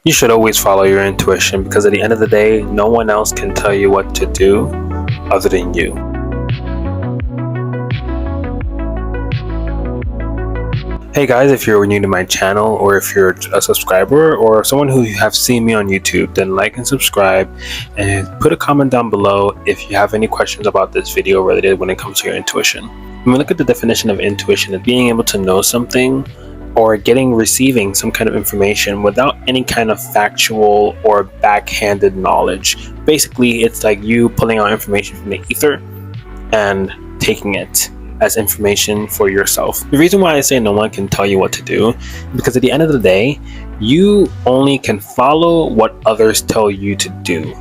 You should always follow your intuition, because at the end of the day, no one else can tell you what to do other than you. Hey guys, if you're new to my channel, or if you're a subscriber or someone who have seen me on YouTube, then like and subscribe, and put a comment down below if you have any questions about this video related when it comes to your intuition. When we look at the definition of intuition, as being able to know something or receiving some kind of information without any kind of factual or backhanded knowledge. Basically, it's like you pulling out information from the ether and taking it as information for yourself. The reason why I say no one can tell you what to do is because at the end of the day, you only can follow what others tell you to do.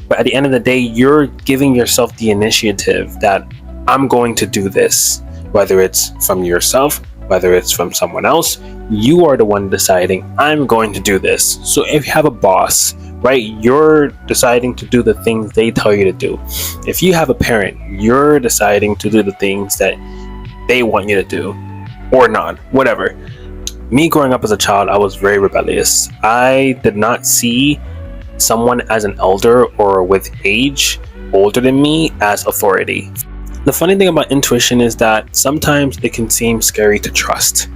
But at the end of the day, you're giving yourself the initiative that I'm going to do this, whether it's from yourself, whether it's from someone else. You are the one deciding, I'm going to do this. So if you have a boss, right, you're deciding to do the things they tell you to do. If you have a parent, you're deciding to do the things that they want you to do, or not, whatever. Me growing up as a child, I was very rebellious. I did not see someone as an elder or with age older than me as authority. The funny thing about intuition is that sometimes it can seem scary to trust,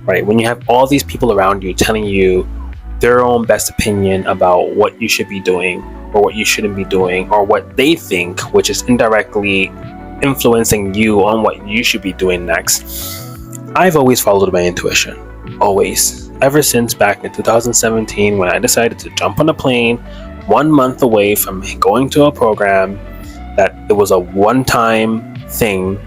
right? When you have all these people around you telling you their own best opinion about what you should be doing or what you shouldn't be doing, or what they think, which is indirectly influencing you on what you should be doing next. I've always followed my intuition, always. Ever since back in 2017, when I decided to jump on a plane 1 month away from going to a program that it was a one-time thing,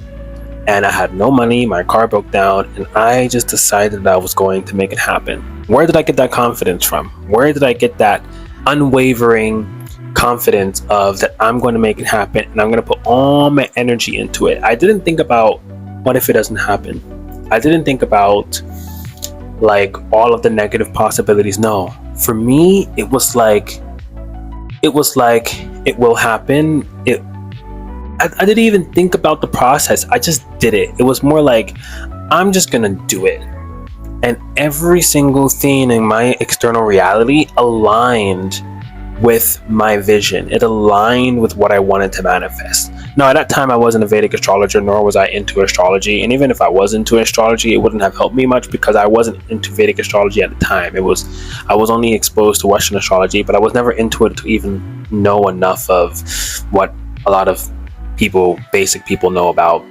and I had no money, my car broke down, and I just decided that I was going to make it happen. Where did I get that confidence from? Where did I get that unwavering confidence of that I'm going to make it happen and I'm going to put all my energy into it? I didn't think about what if it doesn't happen. I didn't think about like all of the negative possibilities. No, for me, it was like it will happen. I didn't even think about the process. I just did it. It was more like, I'm just gonna do it. And every single thing in my external reality aligned with my vision. It aligned with what I wanted to manifest. Now, at that time, I wasn't a Vedic astrologer, nor was I into astrology. And even if I was into astrology, it wouldn't have helped me much because I wasn't into Vedic astrology at the time. I was only exposed to Western astrology, but I was never into it to even know enough of what a lot of basic people know about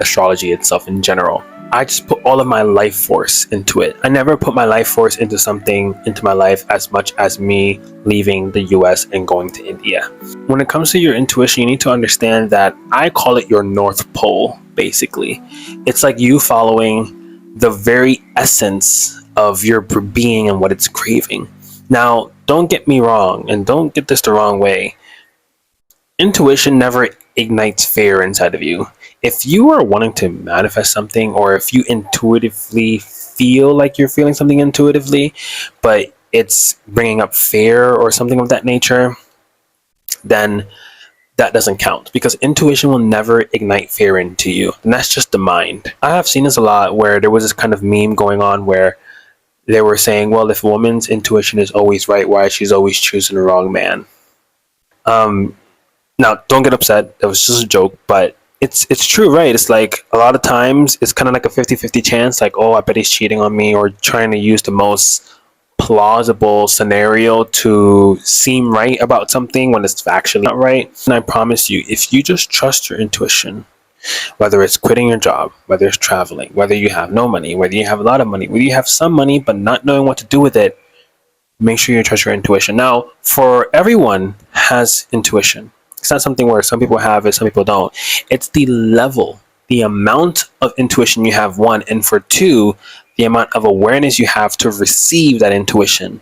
astrology itself in general. I just put all of my life force into it. I never put my life force into my life as much as me leaving the US and going to India. When it comes to your intuition, you need to understand that I call it your North Pole, basically. It's like you following the very essence of your being and what it's craving. Now, don't get me wrong, and don't get this the wrong way. Intuition never ignites fear inside of you. If you are wanting to manifest something, or if you intuitively feel like you're feeling something intuitively, but it's bringing up fear or something of that nature, then that doesn't count, because intuition will never ignite fear into you. And that's just the mind. I have seen this a lot, where there was this kind of meme going on where they were saying, well, if a woman's intuition is always right, why she's always choosing the wrong man? Now, don't get upset. That was just a joke, but it's true, right? It's like a lot of times it's kind of like a 50-50 chance, like, oh, I bet he's cheating on me, or trying to use the most plausible scenario to seem right about something when it's actually not right. And I promise you, if you just trust your intuition, whether it's quitting your job, whether it's traveling, whether you have no money, whether you have a lot of money, whether you have some money but not knowing what to do with it, make sure you trust your intuition. Now, for everyone has intuition. It's not something where some people have it, some people don't. It's the level, the amount of intuition you have, one, and for two, the amount of awareness you have to receive that intuition.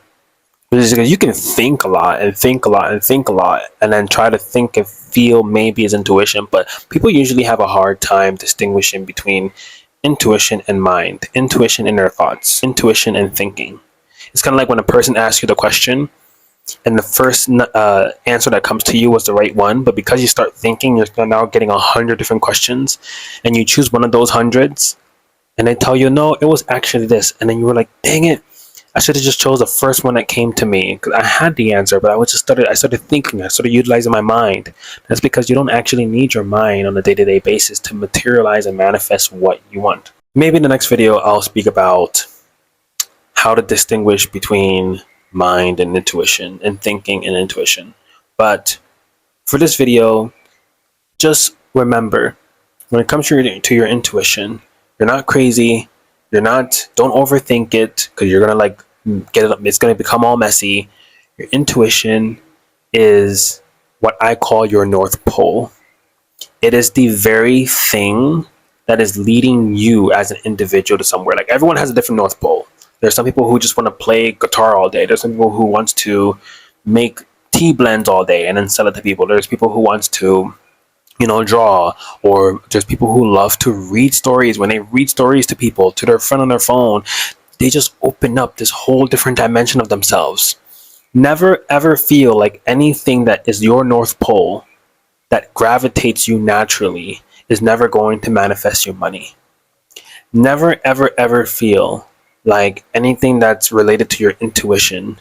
Because you can think a lot and think a lot and think a lot, and then try to think and feel maybe as intuition, but people usually have a hard time distinguishing between intuition and mind, intuition and their thoughts, intuition and thinking. It's kind of like when a person asks you the question, and the first answer that comes to you was the right one, but because you start thinking, you're now getting 100 different questions, and you choose one of those hundreds, and they tell you, no, it was actually this, and then you were like, dang it, I should have just chose the first one that came to me, because I had the answer, but I started thinking, I started utilizing my mind. That's because you don't actually need your mind on a day-to-day basis to materialize and manifest what you want. Maybe in the next video, I'll speak about how to distinguish between mind and intuition, and thinking and intuition. But for this video, just remember, when it comes to your intuition, you're not crazy. Don't overthink it, because you're gonna like get it. It's gonna become all messy. Your intuition is what I call your North Pole. It is the very thing that is leading you as an individual to somewhere. Like, everyone has a different North Pole. There's some people who just want to play guitar all day. There's some people who wants to make tea blends all day and then sell it to people. There's people who wants to, draw, or there's people who love to read stories. When they read stories to people, to their friend on their phone, they just open up this whole different dimension of themselves. Never ever feel like anything that is your North Pole, that gravitates you naturally, is never going to manifest you money. Never ever ever feel like anything that's related to your intuition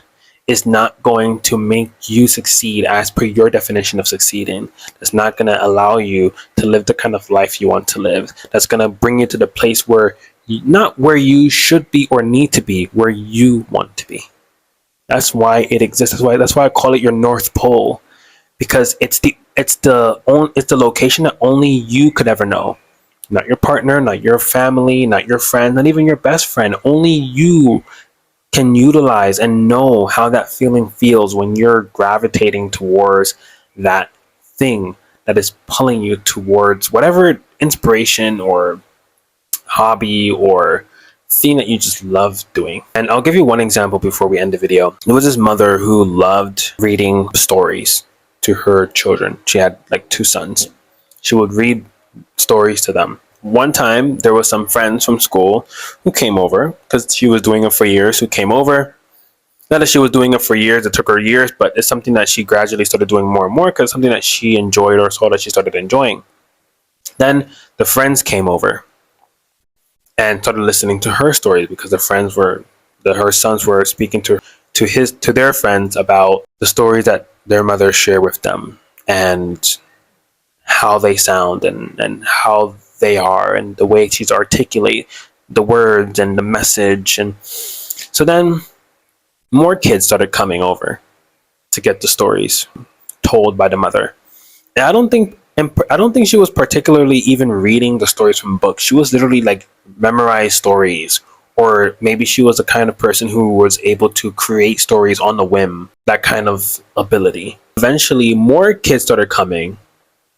is not going to make you succeed as per your definition of succeeding. That's not going to allow you to live the kind of life you want to live. That's going to bring you to the place where, not where you should be or need to be, where you want to be. That's why it exists. That's why I call it your North Pole, because it's the location that only you could ever know. Not your partner, not your family, not your friend, not even your best friend. Only you can utilize and know how that feeling feels when you're gravitating towards that thing that is pulling you towards whatever inspiration or hobby or thing that you just love doing. And I'll give you one example before we end the video. There was this mother who loved reading stories to her children. She had like 2 sons. She would read stories to them. One time, there was some friends from school who came over, because she was doing it for years, who came over. Not that she was doing it for years, it took her years, but it's something that she gradually started doing more and more, because it's something that she enjoyed, or saw that she started enjoying. Then the friends came over and started listening to her stories, because her sons were speaking to their friends about the stories that their mother shared with them, and how they sound, and how they are, and the way she's articulate the words and the message. And so then more kids started coming over to get the stories told by the mother. And I don't think she was particularly even reading the stories from books. She was literally like memorized stories, or maybe she was the kind of person who was able to create stories on the whim, that kind of ability. Eventually more kids started coming.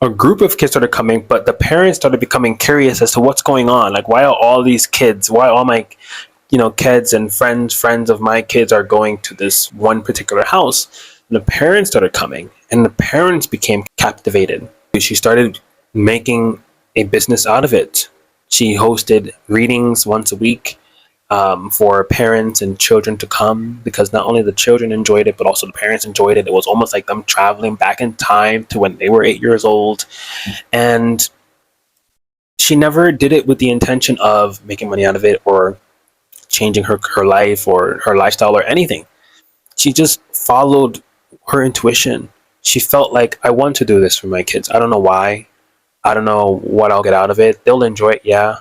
A group of kids started coming, but the parents started becoming curious as to what's going on. Like, why are all these kids, why all my kids and friends of my kids are going to this one particular house? And the parents started coming, and the parents became captivated. She started making a business out of it. She hosted readings once a week, for parents and children to come, because not only the children enjoyed it, but also the parents enjoyed it. It was almost like them traveling back in time to when they were 8 years old. And she never did it with the intention of making money out of it, or changing her life or her lifestyle or anything. She just followed her intuition. She felt like, I want to do this for my kids. I don't know why. I don't know what I'll get out of it. They'll enjoy it, yeah.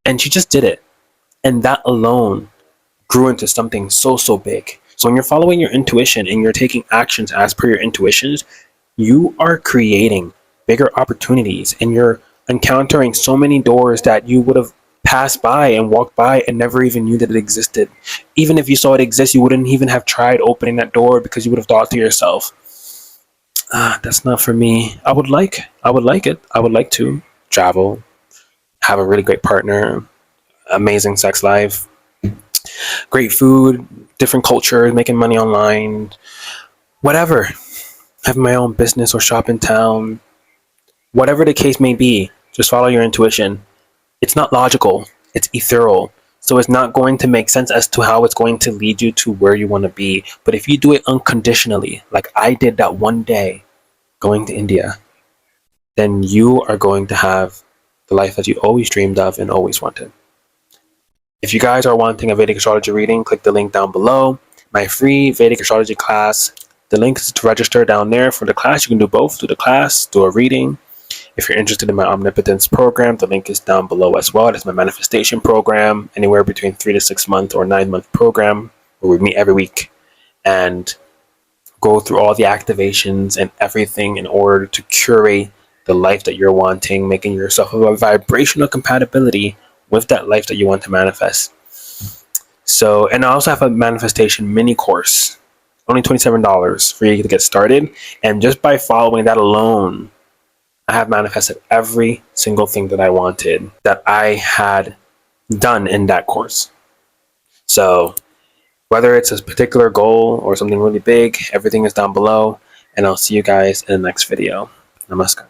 And she just did it. And that alone grew into something so big. So when you're following your intuition and you're taking actions as per your intuitions, you are creating bigger opportunities, and you're encountering so many doors that you would have passed by and walked by and never even knew that it existed. Even if you saw it exist, you wouldn't even have tried opening that door, because you would have thought to yourself, that's not for me. I would like it. I would like to travel, have a really great partner, amazing sex life, great food, different cultures, making money online, whatever. Have my own business or shop in town. Whatever the case may be, just follow your intuition. It's not logical, it's ethereal. So it's not going to make sense as to how it's going to lead you to where you want to be. But if you do it unconditionally, like I did that one day going to India, then you are going to have the life that you always dreamed of and always wanted. If you guys are wanting a Vedic astrology reading, click the link down below. My free Vedic astrology class, the link is to register down there for the class. You can do both, do the class, do a reading. If you're interested in my omnipotence program, the link is down below as well. That's my manifestation program, anywhere between 3 to 6 month or 9-month program where we meet every week and go through all the activations and everything in order to curate the life that you're wanting, making yourself a vibrational compatibility with that life that you want to manifest. So, and I also have a manifestation mini course, only $27 for you to get started. And just by following that alone, I have manifested every single thing that I wanted that I had done in that course. So whether it's a particular goal or something really big, everything is down below. And I'll see you guys in the next video. Namaskar.